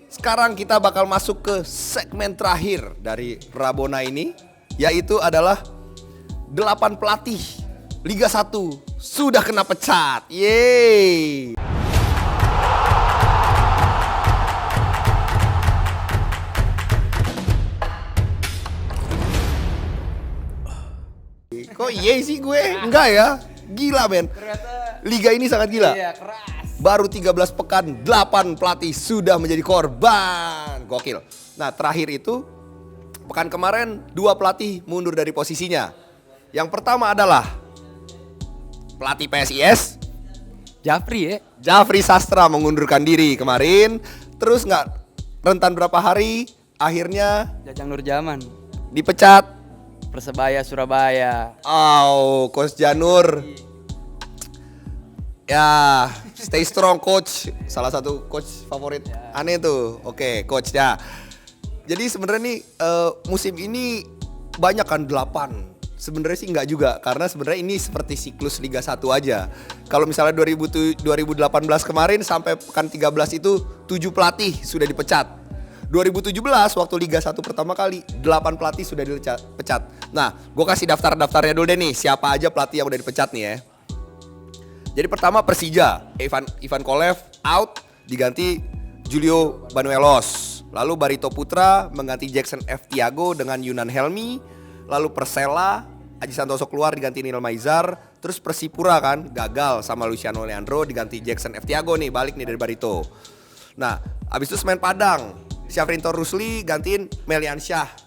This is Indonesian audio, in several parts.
Sekarang kita bakal masuk ke segmen terakhir dari Rabona ini, yaitu adalah 8 pelatih Liga 1 sudah kena pecat. Yeay. Kok yeay sih gue? Enggak ya. Gila men. Liga ini sangat gila. Iya, keras. Baru 13 pekan, 8 pelatih sudah menjadi korban. Gokil. Nah, terakhir itu pekan kemarin 2 pelatih mundur dari posisinya. Yang pertama adalah pelatih PSIS Jafri Sastra mengundurkan diri kemarin. Terus nggak rentan berapa hari, akhirnya Jajang Nurjaman, dipecat. Persebaya Surabaya. Oh, Coach Janur. Ya, stay strong coach. Salah satu coach favorit aneh tuh. Oke, coach ya. Jadi sebenarnya nih musim ini banyak kan 8. Sebenarnya sih enggak juga, karena sebenarnya ini seperti siklus Liga 1 aja. Kalau misalnya 2018 kemarin sampai pekan 13 itu 7 pelatih sudah dipecat. 2017 waktu Liga 1 pertama kali 8 pelatih sudah dipecat. Nah, gue kasih daftarnya dulu deh nih, siapa aja pelatih yang udah dipecat nih ya. Jadi pertama Persija, Ivan Kolev out, diganti Julio Banuelos. Lalu Barito Putra mengganti Jackson F. Tiago dengan Yunan Helmi. Lalu Persela, Aji Santoso keluar diganti Nil Maizar. Terus Persipura kan gagal sama Luciano Leandro, diganti Jackson F. Tiago nih, balik nih dari Barito. Nah, abis itu Semen Padang, Syafrinto Rusli gantiin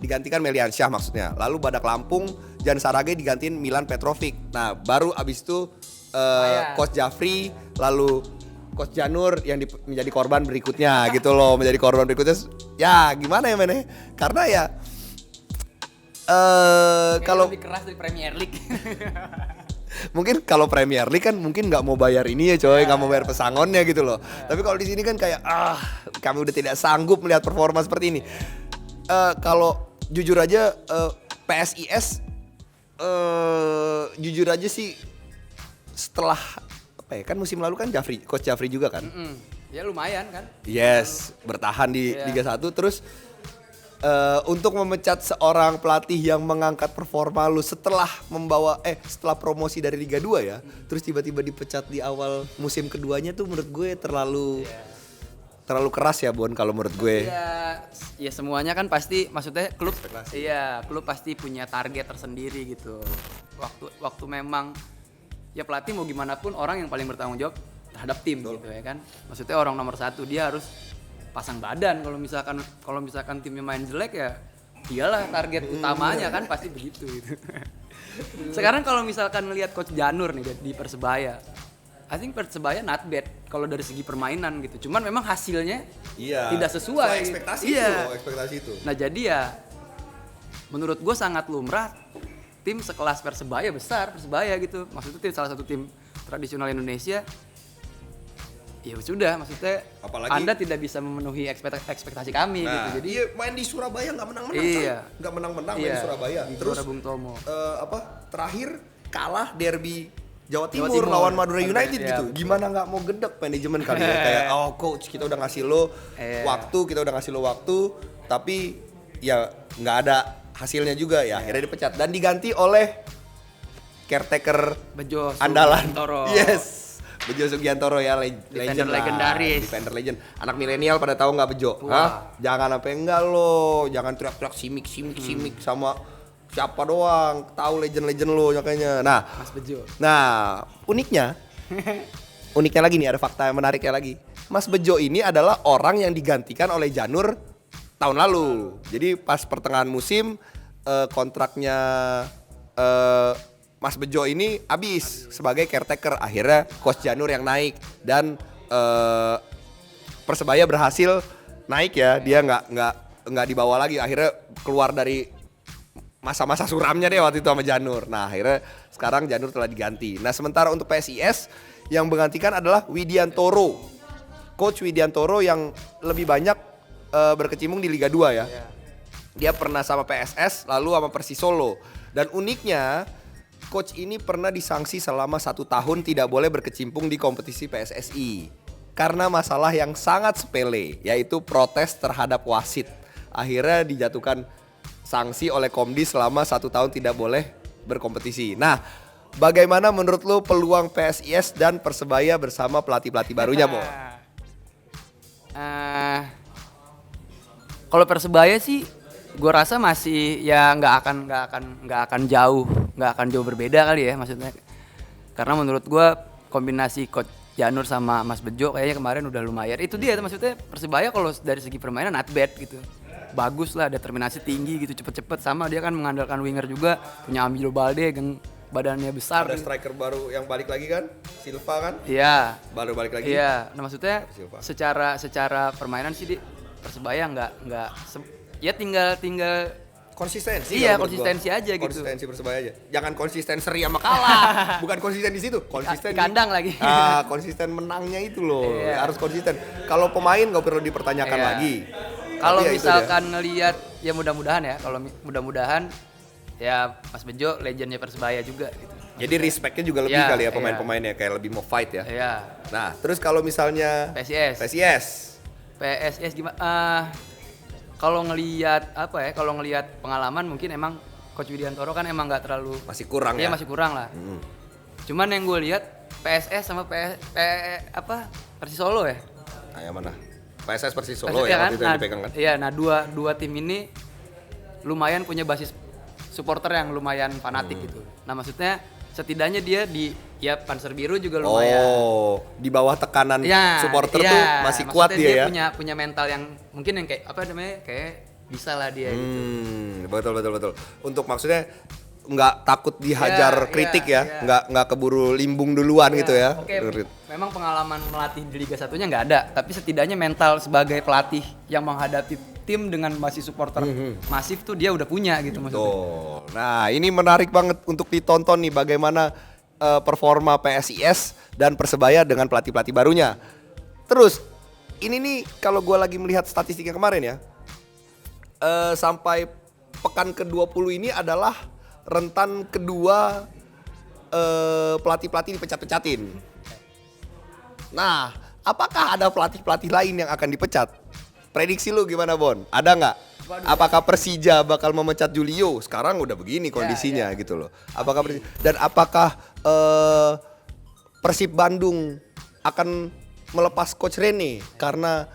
digantikan Melian Syah maksudnya. Lalu Badak Lampung, Jan Sarage digantiin Milan Petrovic. Nah, baru abis itu Coach Jafri, lalu Coach Janur yang menjadi korban berikutnya gitu loh, menjadi korban berikutnya. Ya gimana ya men? Karena ya kalau lebih keras dari Premier League. mungkin kalau Premier League kan mungkin nggak mau bayar ini ya coy, nggak mau bayar pesangonnya gitu loh. Tapi kalau di sini kan kayak kami udah tidak sanggup melihat performa seperti ini. Kalau jujur aja PSIS jujur aja sih, setelah apa ya, kan musim lalu kan Coach Jafri juga kan. Ya lumayan kan. Yes, bertahan di Liga 1 terus untuk memecat seorang pelatih yang mengangkat performa lu setelah setelah promosi dari Liga 2 ya, terus tiba-tiba dipecat di awal musim keduanya tuh menurut gue terlalu keras ya Bon, kalau menurut gue. Ya semuanya kan pasti, maksudnya klub pasti punya target tersendiri gitu. Waktu memang ya pelatih mau gimana pun orang yang paling bertanggung jawab terhadap tim. Betul. Gitu ya kan. Maksudnya orang nomor 1 dia harus pasang badan. Kalau misalkan timnya main jelek ya iyalah target utamanya kan pasti begitu gitu. Sekarang kalau misalkan melihat Coach Janur nih di Persebaya, I think Persebaya not bad kalau dari segi permainan gitu. Cuman memang hasilnya tidak sesuai ekspektasi itu. Nah jadi ya menurut gue sangat lumrah tim sekelas Persebaya gitu. Maksudnya salah satu tim tradisional Indonesia. Ya sudah, maksudnya apalagi Anda tidak bisa memenuhi ekspektasi kami gitu. Jadi main di Surabaya nggak menang-menang. Nggak menang-menang main di Surabaya. Terus Bung Tomo. Terakhir kalah derby Jawa Timur lawan Madura United gitu. Gimana nggak mau gedek manajemen kali ya, kayak coach kita udah ngasih lo waktu, tapi ya nggak ada hasilnya juga ya. Akhirnya dipecat dan diganti oleh caretaker Bejo andalan. Sugiantoro. Yes. Bejo Sugiantoro ya, legendaris. Defender legend. Anak milenial pada tahu nggak Bejo? Hah? Jangan apa enggak lo, jangan teriak-teriak simik sama siapa doang. Tahu legend lo makanya. Nah, Mas Bejo. Nah, uniknya lagi nih, ada fakta yang menariknya lagi. Mas Bejo ini adalah orang yang digantikan oleh Janur tahun lalu. Jadi pas pertengahan musim kontraknya Mas Bejo ini habis sebagai caretaker. Akhirnya Coach Janur yang naik dan Persebaya berhasil naik ya. Dia nggak dibawa lagi. Akhirnya keluar dari masa-masa suramnya deh waktu itu sama Janur. Nah akhirnya sekarang Janur telah diganti. Nah sementara untuk PSIS yang menggantikan adalah Widiantoro. Coach Widiantoro yang lebih banyak berkecimpung di Liga 2 ya. Dia pernah sama PSS lalu sama Persis Solo. Dan uniknya coach ini pernah disanksi selama 1 tahun tidak boleh berkecimpung di kompetisi PSSI. karena masalah yang sangat sepele, yaitu protes terhadap wasit. Akhirnya dijatuhkan sanksi oleh Komdi selama 1 tahun tidak boleh berkompetisi. Nah, bagaimana menurut lu peluang PSIS dan Persebaya bersama pelatih-pelatih barunya, Bo? Kalau Persebaya sih, gue rasa masih ya nggak akan jauh berbeda kali ya maksudnya. Karena menurut gue kombinasi Coach Janur sama Mas Bejo kayaknya kemarin udah lumayan. Itu dia maksudnya Persebaya kalau dari segi permainan not bad gitu. Bagus lah, determinasi tinggi gitu, cepet-cepet, sama dia kan mengandalkan winger juga, punya Amilo Balde yang badannya besar. Ada striker baru yang balik lagi kan, Silva kan? Iya. Baru balik lagi. Iya, nah maksudnya Silva. secara permainan sih Persebaya ya tinggal Konsistensi. iya, kalau menurut konsistensi gua. aja gitu. Konsistensi Persebaya aja. Jangan konsisten seri sama kalah. Bukan konsisten di situ, konsisten Di kandang lagi. Konsisten menangnya itu loh. Iya. Harus konsisten. Kalau pemain nggak perlu dipertanyakan Iya. lagi. Kalau Tapi ya itu misalkan ngelihat ya mudah-mudahan ya, kalau mudah-mudahan ya Mas Bejo legendnya Persebaya juga gitu. Jadi respectnya juga lebih Iya, kali ya iya. pemain-pemainnya, kayak lebih mau fight ya. Iya. Nah, terus kalau misalnya PSIS gimana? Kalau ngelihat pengalaman mungkin emang Coach Widiantoro kan emang nggak terlalu masih kurang iya, ya. masih kurang lah. Cuman yang gue lihat PSS sama Persis Solo ya. Nah, yang mana? PSS Persis Solo ya ya, kan? waktu itu yang dipegang kan? Iya, nah dua tim ini lumayan punya basis supporter yang lumayan fanatik gitu. Nah maksudnya setidaknya dia di Panser Biru juga lumayan. Oh, di bawah tekanan Ya, supporter iya, tuh masih kuat maksudnya dia ya. punya mental yang mungkin yang kayak bisa lah dia gitu. Betul. Untuk maksudnya nggak takut dihajar Iya, kritik iya, ya, nggak keburu limbung duluan gitu ya. Oke, memang pengalaman melatih di Liga 1-nya nggak ada, tapi setidaknya mental sebagai pelatih yang menghadapi tim dengan masih supporter masif tuh dia udah punya gitu maksudnya. Tuh. Nah, ini menarik banget untuk ditonton nih bagaimana performa PSIS dan Persebaya dengan pelatih-pelatih barunya. Terus, ini nih kalau gue lagi melihat statistiknya kemarin ya, sampai pekan ke-20 ini adalah rentan kedua pelatih-pelatih dipecat-pecatin. Nah, apakah ada pelatih-pelatih lain yang akan dipecat? Prediksi lu gimana, Bon? Ada nggak? Apakah Persija bakal memecat Julio? Sekarang udah begini kondisinya gitu loh. Apakah Persib Bandung akan melepas Coach Rene karena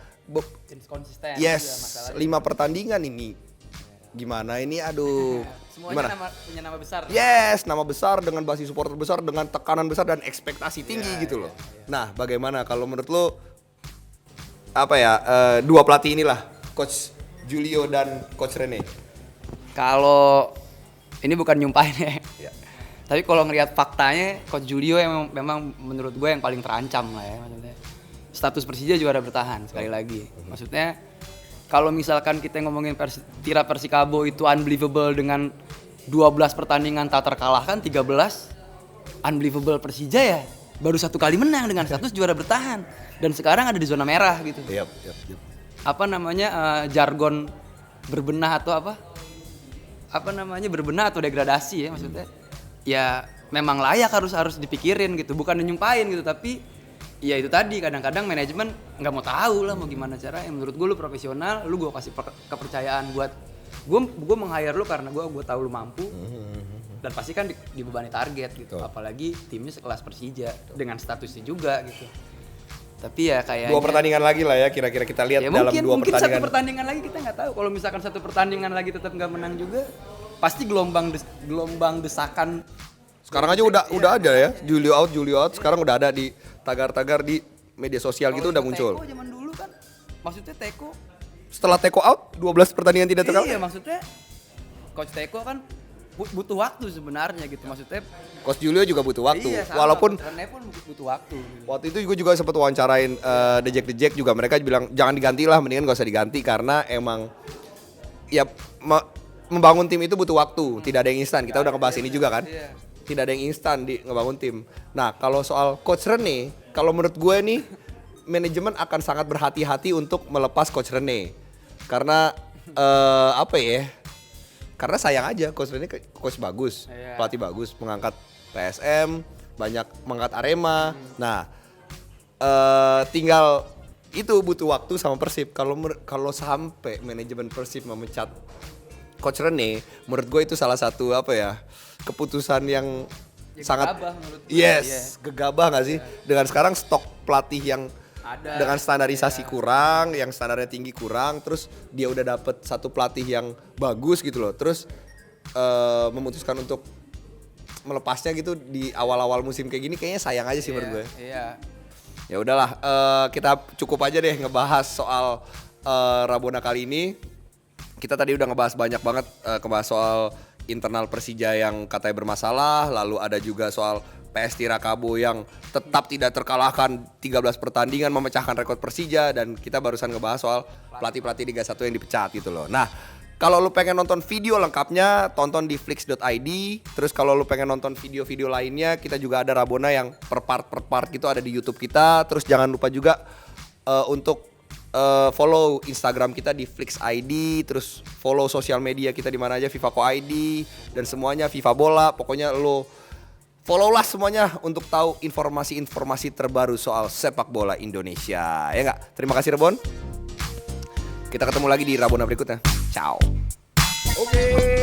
Konsisten yes, 5 pertandingan ini. Gimana ini? Aduh. Semuanya punya nama besar. Yes, nama besar dengan basis supporter besar, dengan tekanan besar dan ekspektasi tinggi gitu loh. Nah, bagaimana kalau menurut lo dua pelatih inilah, Coach Julio dan Coach Rene? Kalau ini bukan nyumpahin ya. Ya. Tapi kalau ngelihat faktanya, Coach Julio yang memang menurut gue yang paling terancam lah ya maksudnya. Status Persija juara bertahan sekali lagi. Maksudnya kalau misalkan kita ngomongin Tira Persikabo itu unbelievable dengan 12 pertandingan tak terkalahkan, 13 unbelievable Persija ya baru 1 kali menang dengan status juara bertahan dan sekarang ada di zona merah gitu. Yep. Jargon berbenah atau berbenah atau degradasi ya maksudnya. Ya memang layak harus dipikirin gitu, bukan nyumpahin gitu, tapi ya itu tadi kadang-kadang manajemen nggak mau tahu lah mau gimana caranya. Menurut gue lu profesional, lu gue kasih kepercayaan buat gue meng-hire lu karena gue tahu lu mampu dan pasti kan dibebani target gitu. Apalagi timnya sekelas Persija dengan statusnya juga gitu. Tapi ya kayaknya 2 pertandingan lagi lah ya kira-kira kita lihat ya dalam 2 mungkin pertandingan. 1 pertandingan lagi kita nggak tahu. Kalau misalkan 1 pertandingan lagi tetap nggak menang juga, pasti gelombang desakan. Sekarang aja udah ada ya, Julio out. Sekarang udah ada di tagar-tagar di media sosial gitu udah muncul. Teko zaman dulu kan, maksudnya Teko. Setelah Teko out, 12 pertandingan tidak terkalah. Iya, maksudnya Coach Teko kan butuh waktu sebenarnya gitu, maksudnya. Coach Julio juga butuh waktu. Iya, sama, Walaupun Rene pun butuh waktu. Gitu. waktu itu gue juga sempat wawancarain The Jack juga, mereka bilang jangan diganti lah, mendingan gak usah diganti karena emang ya membangun tim itu butuh waktu, tidak ada yang instan. Kita udah ngebahas ini juga kan. Iya. Tidak ada yang instan di ngebangun tim. Nah, kalau soal Coach Rene, kalau menurut gue nih manajemen akan sangat berhati-hati untuk melepas Coach Rene. Karena karena sayang aja Coach Rene coach bagus, pelatih bagus, mengangkat PSM, banyak mengangkat Arema. Nah, tinggal itu butuh waktu sama Persib. Kalau sampai manajemen Persib memecat Coach Rene, menurut gue itu salah satu keputusan yang sangat gegabah menurut gue. gegabah nggak sih? Dengan sekarang stok pelatih yang Ada. dengan standarisasi kurang, yang standarnya tinggi kurang, terus dia udah dapet satu pelatih yang bagus gitu loh, terus memutuskan untuk melepasnya gitu di awal-awal musim kayak gini, kayaknya sayang aja sih menurut gue. Iya. Ya udahlah, kita cukup aja deh ngebahas soal Rabona kali ini. Kita tadi udah ngebahas banyak banget, ngebahas soal internal Persija yang katanya bermasalah, lalu ada juga soal PS Tirakabo yang tetap tidak terkalahkan 13 pertandingan memecahkan rekor Persija, dan kita barusan ngebahas soal pelatih-pelatih Liga 1 yang dipecat gitu loh. Nah, kalau lu pengen nonton video lengkapnya, tonton di flix.id. Terus kalau lu pengen nonton video-video lainnya, kita juga ada Rabona yang per part gitu ada di YouTube kita. Terus jangan lupa juga untuk follow Instagram kita di flix.id. Terus follow sosial media kita di mana aja, FIFA.id dan semuanya, FIFA Bola. Pokoknya lu follow lah semuanya untuk tahu informasi-informasi terbaru soal sepak bola Indonesia. Ya nggak? Terima kasih Rebon. Kita ketemu lagi di Rabona berikutnya. Ciao. Oke.